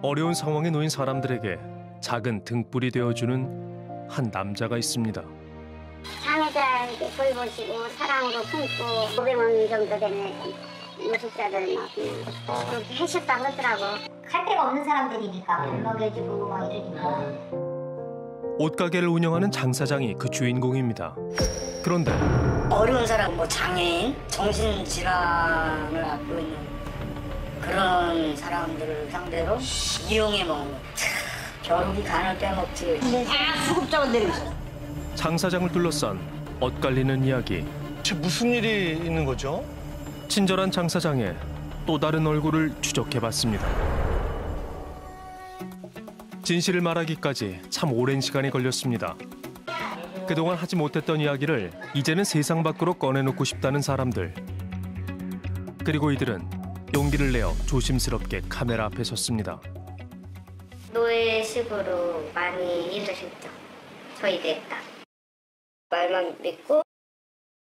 어려운 상황에 놓인 사람들에게 작은 등불이 되어주는 한 남자가 있습니다. 장애자 돌보시고 사랑으로 품고 500원 정도 되는 노숙자들 막 그렇게 하셨다고 하더라고. 할 데가 없는 사람들이니까 밥 먹여주고 막 이러니까. 옷가게를 운영하는 장 사장이 그 주인공입니다. 그런데 어려운 사람, 장애인, 정신질환을 앓고 있는 그런 사람들을 상대로 이용해 먹는 거. 겨울이 간을 빼먹지. 수급자만 내리면서. 장 사장을 둘러싼 엇갈리는 이야기. 지금 무슨 일이 있는 거죠? 친절한 장 사장의 또 다른 얼굴을 추적해봤습니다. 진실을 말하기까지 참 오랜 시간이 걸렸습니다. 그동안 하지 못했던 이야기를 이제는 세상 밖으로 꺼내놓고 싶다는 사람들. 그리고 이들은 용기를 내어 조심스럽게 카메라 앞에 섰습니다. 노예식으로 많이 일하셨죠. 저희들 딱. 말만 믿고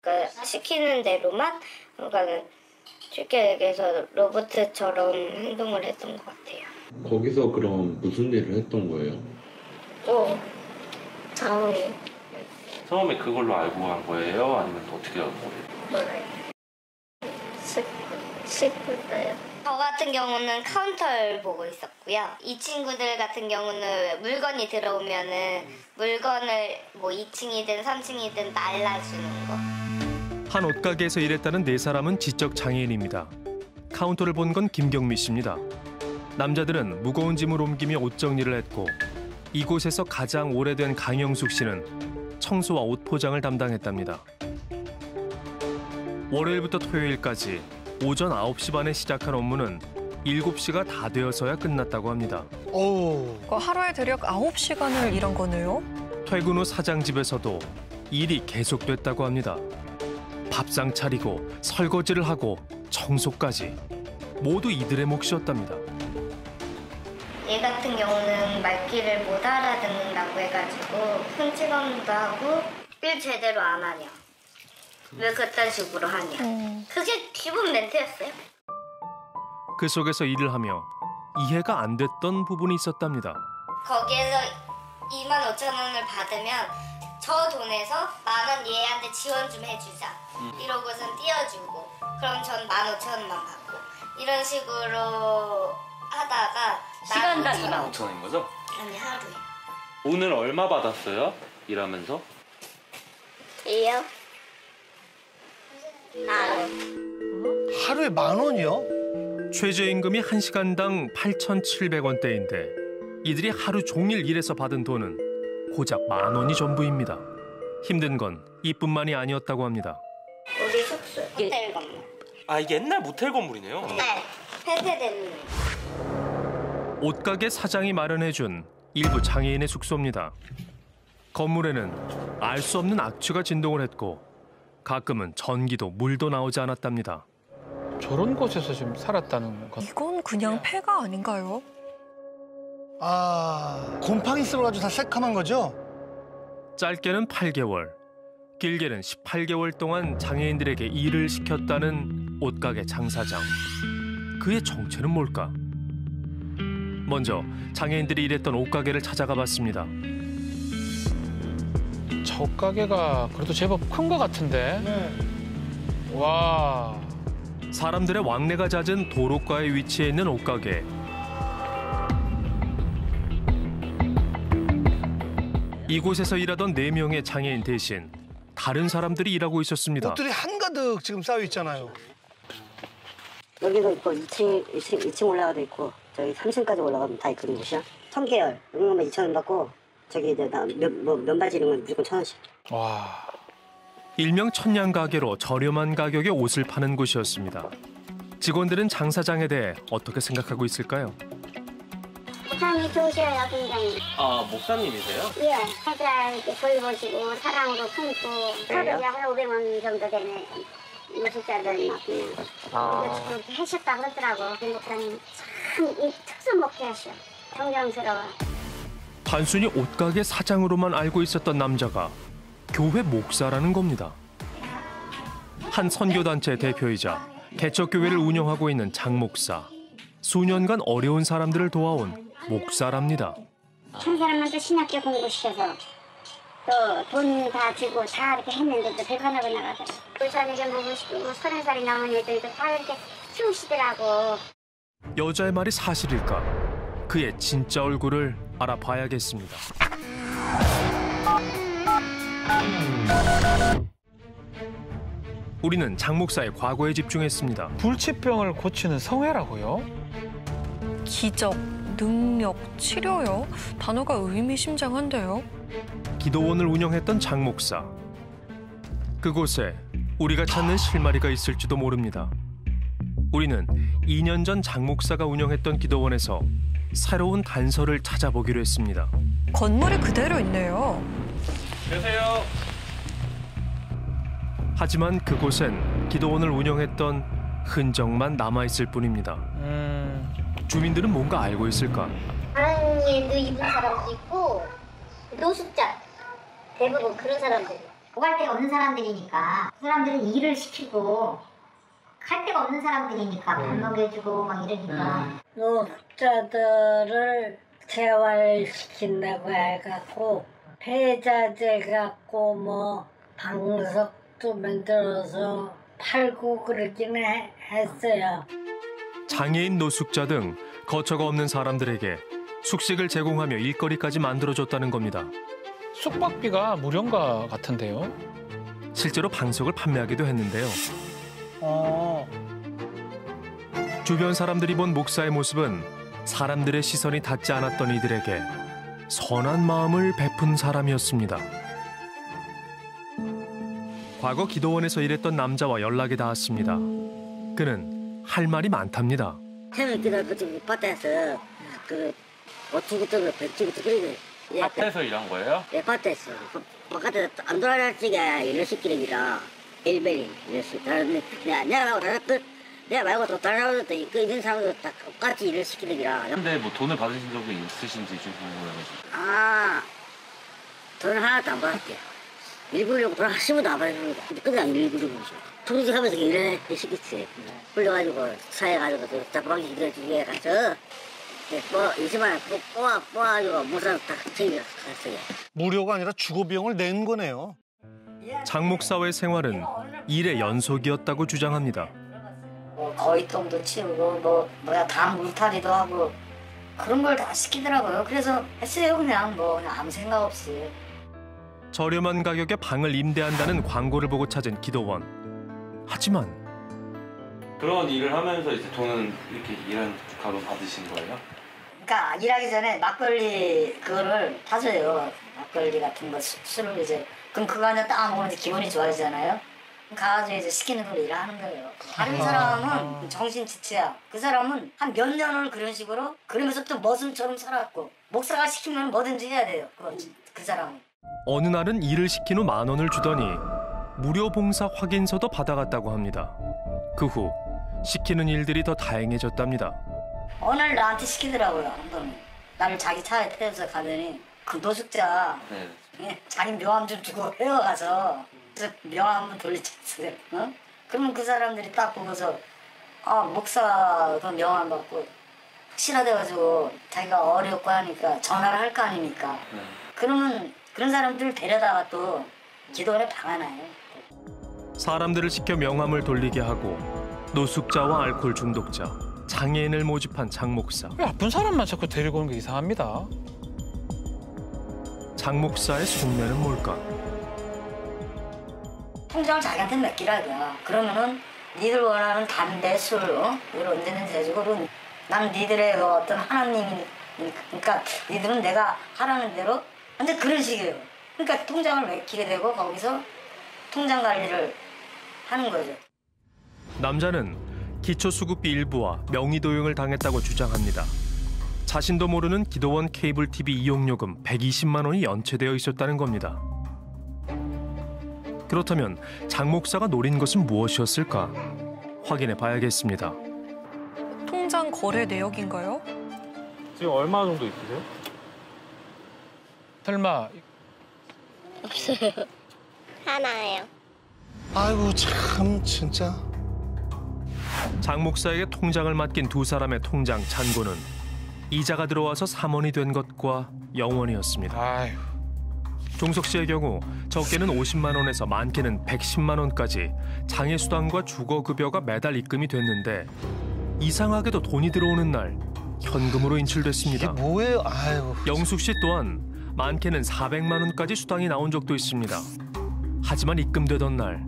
그러니까 시키는 대로만 그러니까 쉽게 얘기해서 로봇처럼 행동을 했던 것 같아요. 거기서 그럼 무슨 일을 했던 거예요? 처음에 그걸로 알고 간 거예요? 아니면 어떻게 알고 거예요? 몰라요. 식구들요. 저 같은 경우는 카운터를 보고 있었고요. 이 친구들 같은 경우는 물건이 들어오면은 물건을 2층이든 3층이든 날라주는 거. 한 옷가게에서 일했다는 네 사람은 지적 장애인입니다. 카운터를 본 건 김경미 씨입니다. 남자들은 무거운 짐을 옮기며 옷 정리를 했고 이곳에서 가장 오래된 강영숙 씨는 청소와 옷 포장을 담당했답니다. 월요일부터 토요일까지 오전 9시 반에 시작한 업무는 7시가 다 되어서야 끝났다고 합니다. 하루에 대략 9시간을 일한 거네요? 퇴근 후 사장 집에서도 일이 계속됐다고 합니다. 밥상 차리고 설거지를 하고 청소까지 모두 이들의 몫이었답니다. 얘 같은 경우는 말귀를 못 알아듣는다고 해가지고 손찌검도 하고 일 제대로 안 하냐. 왜 그딴 식으로 하냐. 그게 기본 멘트였어요. 그 속에서 일을 하며 이해가 안 됐던 부분이 있었답니다. 거기에서 25,000원을 받으면 저 돈에서 10,000원 얘한테 지원 좀 해주자. 이러고선 띄워주고 그럼 전 15,000원만 받고 이런 식으로 하다가 시간당 25,000원인 거죠? 아니 하루에. 오늘 얼마 받았어요? 일하면서? 이요? 하루에 10,000원이요? 최저임금이 1시간당 8,700원대인데 이들이 하루 종일 일해서 받은 돈은 고작 10,000원이 전부입니다. 힘든 건 이뿐만이 아니었다고 합니다. 우리 숙소 호텔 건물. 이게 옛날 모텔 건물이네요? 네. 폐쇄된. 옷가게 사장이 마련해준 일부 장애인의 숙소입니다. 건물에는 알 수 없는 악취가 진동을 했고 가끔은 전기도 물도 나오지 않았답니다. 저런 곳에서 지금 살았다는 것. 이건 그냥 폐가 아닌가요? 곰팡이 쓸어가지고 다 새카만 거죠? 짧게는 8개월, 길게는 18개월 동안 장애인들에게 일을 시켰다는 옷가게 장 사장. 그의 정체는 뭘까? 먼저 장애인들이 일했던 옷가게를 찾아가 봤습니다. 저 가게가 그래도 제법 큰 것 같은데. 와. 사람들의 왕래가 잦은 도로가에 위치해 있는 옷가게. 이곳에서 일하던 4명의 장애인 대신 다른 사람들이 일하고 있었습니다. 옷들이 한가득 지금 쌓여 있잖아요. 여기도 있고 2층 올라가도 있고 저기 3층까지 올라가면 다 있거든요. 1,000개월 이런 거면 2,000원 받고 저기 이제 면바지 이런 건 무조건 1,000원씩. 와. 일명 천냥 가게로 저렴한 가격에 옷을 파는 곳이었습니다. 직원들은 장 사장에 대해 어떻게 생각하고 있을까요? 목사님이 좋으셔요, 굉장히. 목사님이세요? 예, 살짝 이렇게 돌보시고 사랑으로 품고 서로 한 500원 정도 되는 노숙자들 막 그렇게 하셨다고 하더라고. 목사님 참 이 특수 목회하셔. 존경스러워. 단순히 옷가게 사장으로만 알고 있었던 남자가 교회 목사라는 겁니다. 한 선교단체 대표이자 개척교회를 운영하고 있는 장 목사. 수년간 어려운 사람들을 도와온 목사랍니다. 한 사람만 또 신학교 공부시켜서 또 돈 다 주고 다 이렇게 했는데도 배반하고 나가더라고. 우선이게 뭐 30살이 넘은 애들도 다 이렇게 키우시더라고. 여자의 말이 사실일까? 그의 진짜 얼굴을 알아봐야겠습니다. 우리는 장 목사의 과거에 집중했습니다. 불치병을 고치는 성회라고요? 기적, 능력, 치료요? 단어가 의미심장한데요. 기도원을 운영했던 장 목사. 그곳에 우리가 찾는 실마리가 있을지도 모릅니다. 우리는 2년 전 장 목사가 운영했던 기도원에서 새로운 단서를 찾아보기로 했습니다. 건물이 그대로 있네요. 계세요. 하지만 그곳엔 기도원을 운영했던 흔적만 남아있을 뿐입니다. 주민들은 뭔가 알고 있을까? 하나님도 입은 사람도 있고 노숙자 대부분 그런 사람들. 오갈 데가 없는 사람들이니까 그 사람들은 일을 시키고 갈 데가 없는 사람들이니까 밥 먹여주고 막 이러니까 노숙자들을 재활시킨다고 해갖고 폐자재 갖고 뭐 방석도 만들어서 팔고 그러기는 했어요. 장애인, 노숙자 등 거처가 없는 사람들에게 숙식을 제공하며 일거리까지 만들어줬다는 겁니다. 숙박비가 무료인가 같은데요? 실제로 방석을 판매하기도 했는데요. 주변 사람들이 본 목사의 모습은 사람들의 시선이 닿지 않았던 이들에게 선한 마음을 베푼 사람이었습니다. 과거 기도원에서 일했던 남자와 연락이 닿았습니다. 그는 할 말이 많답니다. 태는 기도 그 밭에서 그 오추구떡을 백지구떡 그리고 밭에서 일한 거예요? 네, 밭에서 바깥에서 안 돌아갈 적에 일을 시키는 기라 일베리 일을 시키는 내가 말고 다른 내가 말고 또 다른 사람들도 그 있는 사람도 다 똑같이 일을 시키는 기라. 근데 뭐 돈을 받으신 적이 있으신지 좀 궁금해가지고. 아, 돈을 하나도 안 받았대요. 일부려고 돈 한 10원도 안 받았습니다. 그냥 일부려고 투지 하면서 일을 시켰어요. 불러가지고 사해가지고 자판기 기다려주게 가서 뭐 20만 원 뽑아가지고 무상 딱 챙겨갔어요. 무료가 아니라 주거 비용을 낸 거네요. 장 목사의 생활은 일의 연속이었다고 주장합니다. 뭐 거위통도 치우고 다 물타리도 하고 그런 걸 다 시키더라고요. 그래서 했어요. 그냥 아무 생각 없이. 저렴한 가격에 방을 임대한다는 광고를 보고 찾은 기도원. 하지만 그런 일을 하면서 이제 돈은 이렇게 일한 값을 받으신 거예요? 그러니까 일하기 전에 막걸리 그거를 타줘요. 막걸리 같은 거 술을 이제 그럼 그거 하나 딱 먹으면 기분이 좋아지잖아요. 가가지고 이제 시키는 걸 일하는 거예요. 다른 사람은 정신지체야. 그 사람은 한 몇 년을 그런 식으로 그러면서 또 머슴처럼 살았고 목사가 시키면 뭐든지 해야 돼요. 그 사람은. 어느 날은 일을 시킨 후 10,000원을 주더니 무료 봉사 확인서도 받아갔다고 합니다. 그 후 시키는 일들이 더 다양해졌답니다. 어느 날 나한테 시키더라고요. 한 번은. 나를 자기 차에 태워서 가더니 그 노숙자 자기 명함 좀 주고 헤어가서 그래서 명함 한번 돌려줬어요. 어? 그러면 그 사람들이 딱 보고서 목사 그 명함 받고 확실하대가지고 자기가 어렵고 하니까 전화를 할 거 아닙니까? 그러면 그런 사람들을 데려다가 또 기도원에 박아놔요. 사람들을 시켜 명함을 돌리게 하고 노숙자와 알코올 중독자, 장애인을 모집한 장 목사. 왜 아픈 사람만 자꾸 데리고 오는 게 이상합니다. 장 목사의 속내는 뭘까? 통장을 자기한테 맡기라 이거야. 그러면은 니들 원하는 담배, 술 이걸 언제든지 해주고 나는 니들의 그 어떤 하나님이 그러니까 니들은 내가 하라는 대로 근데 그런 식이에요. 그러니까 통장을 맡기게 되고 거기서 통장 관리를 하는 거죠. 남자는 기초수급비 일부와 명의도용을 당했다고 주장합니다. 자신도 모르는 기도원 케이블 TV 이용요금 120만 원이 연체되어 있었다는 겁니다. 그렇다면 장 목사가 노린 것은 무엇이었을까? 확인해 봐야겠습니다. 통장 거래 내역인가요? 지금 얼마 정도 있으세요? 설마 없어요. 하나예요. 아이고 참 진짜. 장 목사에게 통장을 맡긴 두 사람의 통장 잔고는 이자가 들어와서 3원이 된 것과 0원이었습니다. 아휴. 종석 씨의 경우 적게는 50만 원에서 많게는 110만 원까지 장애수당과 주거급여가 매달 입금이 됐는데 이상하게도 돈이 들어오는 날 현금으로 인출됐습니다. 이게 뭐예요? 아유. 영숙 씨 또한 많게는 400만 원까지 수당이 나온 적도 있습니다. 하지만 입금되던 날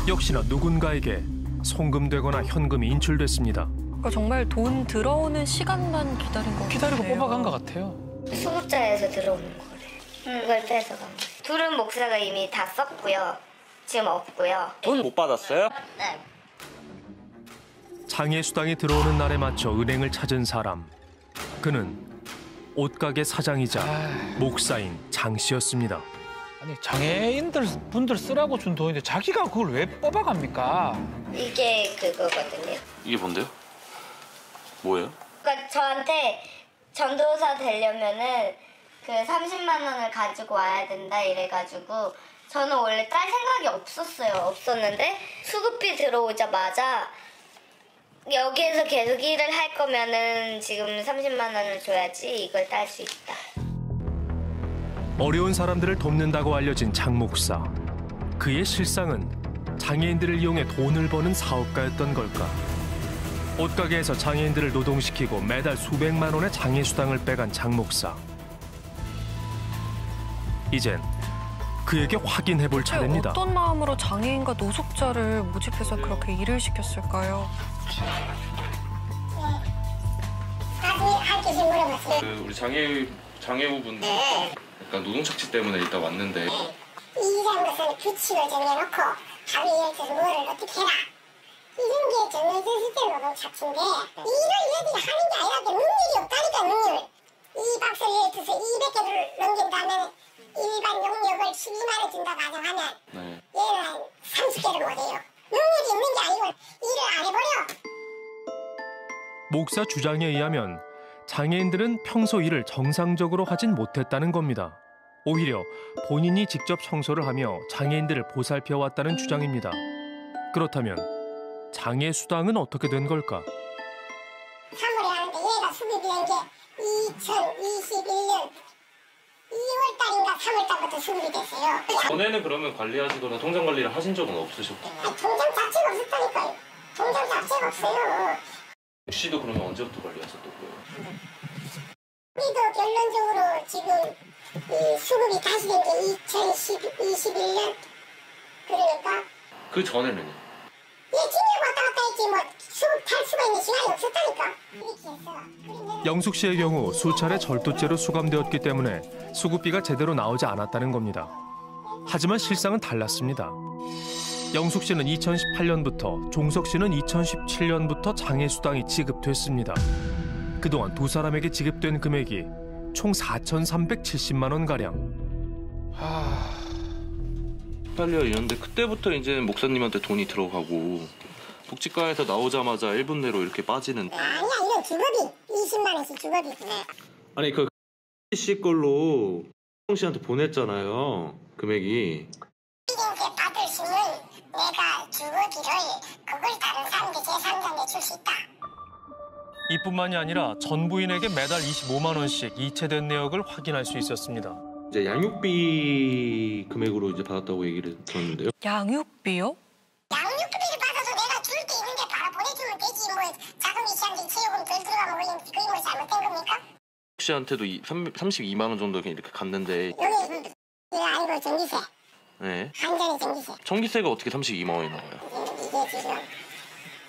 역시나 누군가에게 송금되거나 현금이 인출됐습니다. 그러니까 정말 돈 들어오는 시간만 기다린 거 기다리고 같네요. 뽑아간 것 같아요. 수급자에서 들어오는 거래. 그걸 뺏어간 거. 둘은 목사가 이미 다 썼고요. 지금 없고요. 돈 못 받았어요? 네. 장애수당이 들어오는 날에 맞춰 은행을 찾은 사람. 그는 옷가게 사장이자 목사인 장 씨였습니다. 아니 장애인들 분들 쓰라고 준 돈인데 자기가 그걸 왜 뽑아갑니까? 이게 그거거든요. 이게 뭔데요? 뭐예요? 그러니까 저한테 전도사 되려면은 그 30만 원을 가지고 와야 된다 이래가지고 저는 원래 딸 생각이 없었는데 수급비 들어오자마자 여기에서 계속 일을 할 거면은 지금 30만 원을 줘야지 이걸 딸 수 있다. 어려운 사람들을 돕는다고 알려진 장 목사. 그의 실상은 장애인들을 이용해 돈을 버는 사업가였던 걸까? 옷가게에서 장애인들을 노동시키고 매달 수백만 원의 장애수당을 빼간 장 목사. 이젠 그에게 확인해볼 차례입니다. 어떤 마음으로 장애인과 노숙자를 모집해서 그렇게 일을 시켰을까요? 그 우리 장애우분 약간 노동착취 때문에 일단 왔는데 이런 것은 규칙을 정해놓고 합의에 들어서 뭐를 어떻게 해라. 이런 게 정해졌을 때 노동착취인데 일을 얘들이 하는 게 아니라 능력이 없다니까 능력. 이 박스를 예를 들어서 200개를 넘긴다면 일반 용역을 12만 원 준다고 가정하면 얘는 30개를 못해요. 능력이 있는 게 아니고 일을 안 해버려. 목사 주장에 의하면 장애인들은 평소 일을 정상적으로 하진 못했다는 겁니다. 오히려 본인이 직접 청소를 하며 장애인들을 보살펴왔다는 주장입니다. 그렇다면 장애 수당은 어떻게 된 걸까? 3월에 하는데 얘가 수급이 된 게 2021년 2월달인가 3월달부터 수급이 됐어요. 전에는 그러면 관리하시거나 통장 관리를 하신 적은 없으셨고? 통장 자체가 없었다니까요. 통장 자체가 없어요. 씨도 그러면 언제부터 관리하셨던 거예요? 우리도 결론적으로 지금 이 수급이 다시 된 게 2021년 그러니까 그 전에는요? 얘 징역 왔다 갔다 했지 뭐 수급 탈 수가 있는 시간이 없었다니까. 이렇게 해서 영숙 씨의 경우 수차례 절도죄로 수감되었기 때문에 수급비가 제대로 나오지 않았다는 겁니다. 하지만 실상은 달랐습니다. 영숙 씨는 2018년부터, 종석 씨는 2017년부터 장애수당이 지급됐습니다. 그동안 두 사람에게 지급된 금액이 총 4,370만 원가량. 빨리요 이런데 그때부터 이제 목사님한테 돈이 들어가고 복지과에서 나오자마자 1분 내로 이렇게 빠지는. 아니야 이건 주거비 20만 원씩 주거비. 아니 그 씨 걸로 형 씨한테 보냈잖아요 금액이. 이제 받을 수 있는 내가 주거비를 그걸 다른 사람들 제3자한테 줄 수 있다. 이뿐만이 아니라 전 부인에게 매달 25만 원씩 이체된 내역을 확인할 수 있었습니다. 이제 양육비 금액으로 이제 받았다고 얘기를 들었는데요. 양육비요? 양육비를 받아서 내가 줄 게 있는데 바로 보내주면 되지 뭐 자금이 시한테 이체요금 덜 들어가면 그게 뭐 잘못된 겁니까? 씨한테도 32만 원 정도 이렇게 갔는데. 여기 이거 아니고 전기세. 네. 한전이 전기세. 전기세가 어떻게 32만 원이 나와요? 이게 지금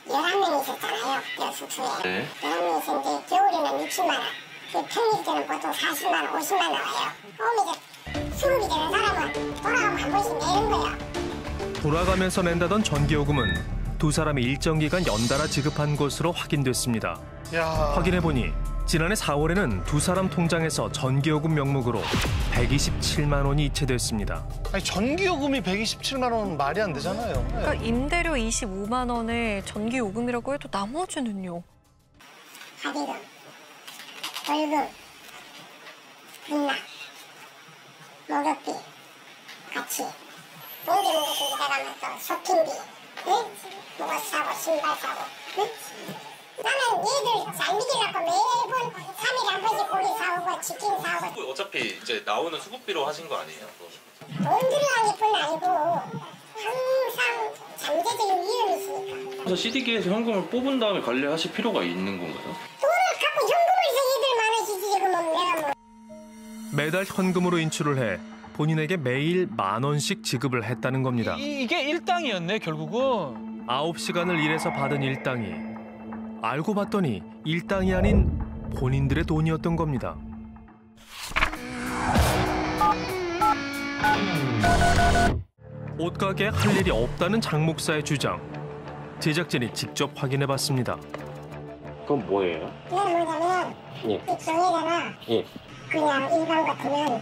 11명이 있었잖아요. 여 숙소에. 네. 11명이 있었는데 겨울에는 60만 원. 그 평일 때는 보통 40만 원, 50만 원 나와요. 그럼 이제 수급이 되는 사람은 돌아가면 한 번씩 내는 거야. 돌아가면서 낸다던 전기요금은 두 사람이 일정 기간 연달아 지급한 것으로 확인됐습니다. 야. 확인해보니 지난해 4월에는 두 사람 통장에서 전기요금 명목으로 127만 원이 이체됐습니다. 아니 전기요금이 127만 원 말이 안 되잖아요. 그러니까 임대료 25만 원에 전기요금이라고 해도 나머지는요? 합의금, 월급, 분납, 목욕비, 같이 모든 것을 들어가면 또 쇼핑비, 응? 뭐 사고 신발 사고, 응? 나는 얘들 잘 믿으려고 매번 3일에 한 번씩 고기 사오고 치킨 사오고. 어차피 이제 나오는 수급비로 하신 거 아니에요? 돈 들어가는 뿐 아니고 항상 잠재적인 위험이 있으니까. 그래서 CD기에서 현금을 뽑은 다음에 관리하실 필요가 있는 건가요? 돈을 갖고 현금을 얘들 많아지지 지금 내가 뭐. 매달 현금으로 인출을 해 본인에게 매일 10,000원씩 지급을 했다는 겁니다. 이게 일당이었네 결국은. 9시간을 일해서 받은 일당이 알고 봤더니 일당이 아닌 본인들의 돈이었던 겁니다. 옷가게에 할 일이 없다는 장 목사의 주장. 제작진이 직접 확인해봤습니다. 그건 뭐예요? 그건 뭐냐면 예. 이 경에다가 예. 그냥 일반 같으면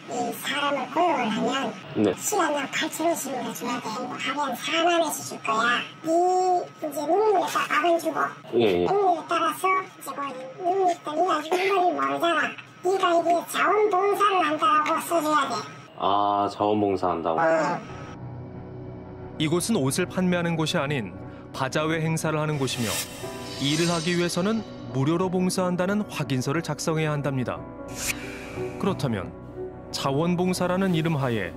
이 사람을 고용을 하면 네. 시간당 8,000원씩이나 줘야 돼. 뭐 하면 4만 원씩 줄 거야. 이 이제 능력에 따라 밥은 주고 예. 능력에 따라서 이제 그 능력에 따라 네가 일반이 모르잖아. 네가 이게 자원봉사를 한다고 써줘야 돼. 아, 자원봉사 한다고. 이곳은 옷을 판매하는 곳이 아닌 바자회 행사를 하는 곳이며 일을 하기 위해서는 무료로 봉사한다는 확인서를 작성해야 한답니다. 그렇다면 자원봉사라는 이름 하에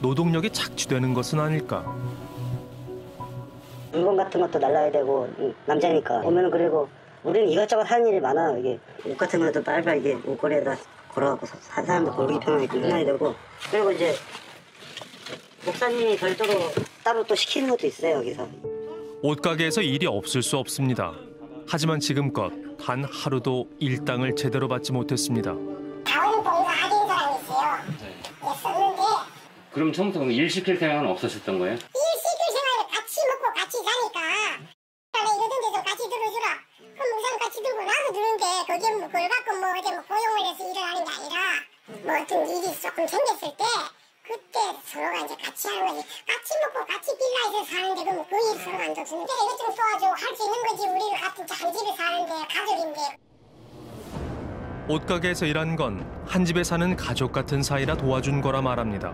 노동력이 착취되는 것은 아닐까? 물건 같은 것도 날라야 되고 남자니까 오면은 그리고 우리는 이것저것 하는 일이 많아. 이게 옷 같은 것도 빨리빨리 이게 옷걸이에다 걸어갖고 한 사람도 고르기 편하게 해야 되고 그리고 이제 목사님이 별도로 따로 또 시키는 것도 있어요 여기서. 옷가게에서 일이 없을 수 없습니다. 하지만 지금껏 단 하루도 일당을 제대로 받지 못했습니다. 자원봉사 하는 사람이 있어요. 썼는데 그럼 처음부터 일 시킬 생각은 없으셨던 거예요? 일 시킬 생활을 같이 먹고 같이 자니까 내가 이러던 데서 같이 들어주라. 그럼 목사님 같이 들고 나도 들는데 그게 뭐 그걸 갖고 뭐 어제 뭐 고용을 해서 일을 하는 게 아니라 뭐 어떤 일이 조금 생겼을 때 그때 서로가 이제 같이 하는 거지. 같이 먹고 같이 빌라에서 사는데 그럼 그 일 서로가 안 도와주는데 이것 좀 도와줘 할 수 있는 거지. 우리가 같은 한 집에 사는데 가족인데. 옷가게에서 일한 건 한 집에 사는 가족 같은 사이라 도와준 거라 말합니다.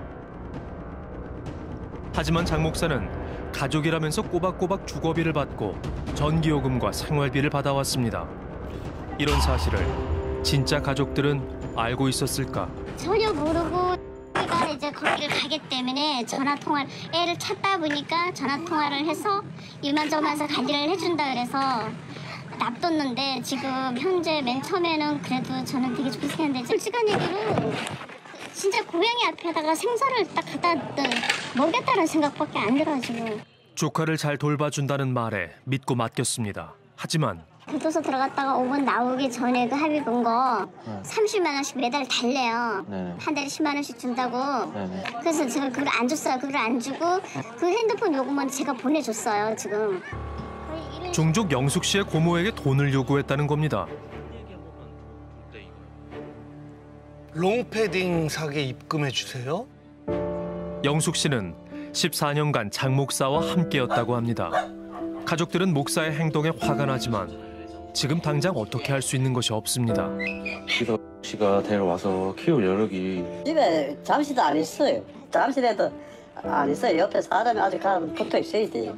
하지만 장 목사는 가족이라면서 꼬박꼬박 주거비를 받고 전기요금과 생활비를 받아왔습니다. 이런 사실을 진짜 가족들은 알고 있었을까? 전혀 모르고 제가 이제 거기를 가기 때문에 전화통화를 애를 찾다 보니까 전화통화를 해서 일만저만해서 관리를 해준다 그래서 놔뒀는데 지금 현재 맨 처음에는 그래도 저는 되게 좋게 생각했는데 솔직한 얘기로 진짜 고양이 앞에다가 생선을 딱 갖다 먹겠다는 생각밖에 안 들어가지고. 조카를 잘 돌봐준다는 말에 믿고 맡겼습니다. 하지만 교도소 들어갔다가 5분 나오기 전에 그 합의 본 거 30만 원씩 매달 달래요. 한 달에 10만 원씩 준다고. 그래서 제가 그걸 안 줬어요. 그걸 안 주고 그 핸드폰 요금은 제가 보내줬어요 지금. 종족 영숙 씨의 고모에게 돈을 요구했다는 겁니다. 롱패딩 사게 입금해 주세요. 영숙 씨는 14년간 장 목사와 함께였다고 합니다. 가족들은 목사의 행동에 화가 나지만 지금 당장 어떻게 할 수 있는 것이 없습니다. 씨가 데려와서 키울 여력이 집에 잠시도 안 있어요. 잠시라도 안 있어요. 옆에 사람이 아직 가면 붙어 있어야 돼요.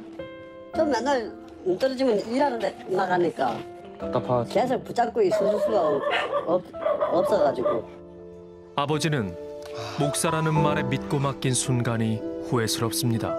좀 맨날 떨어지면 일하는데 나가니까 답답하지. 계속 붙잡고 있을 수가 없어가지고. 아버지는 목사라는 말에 믿고 맡긴 순간이 후회스럽습니다.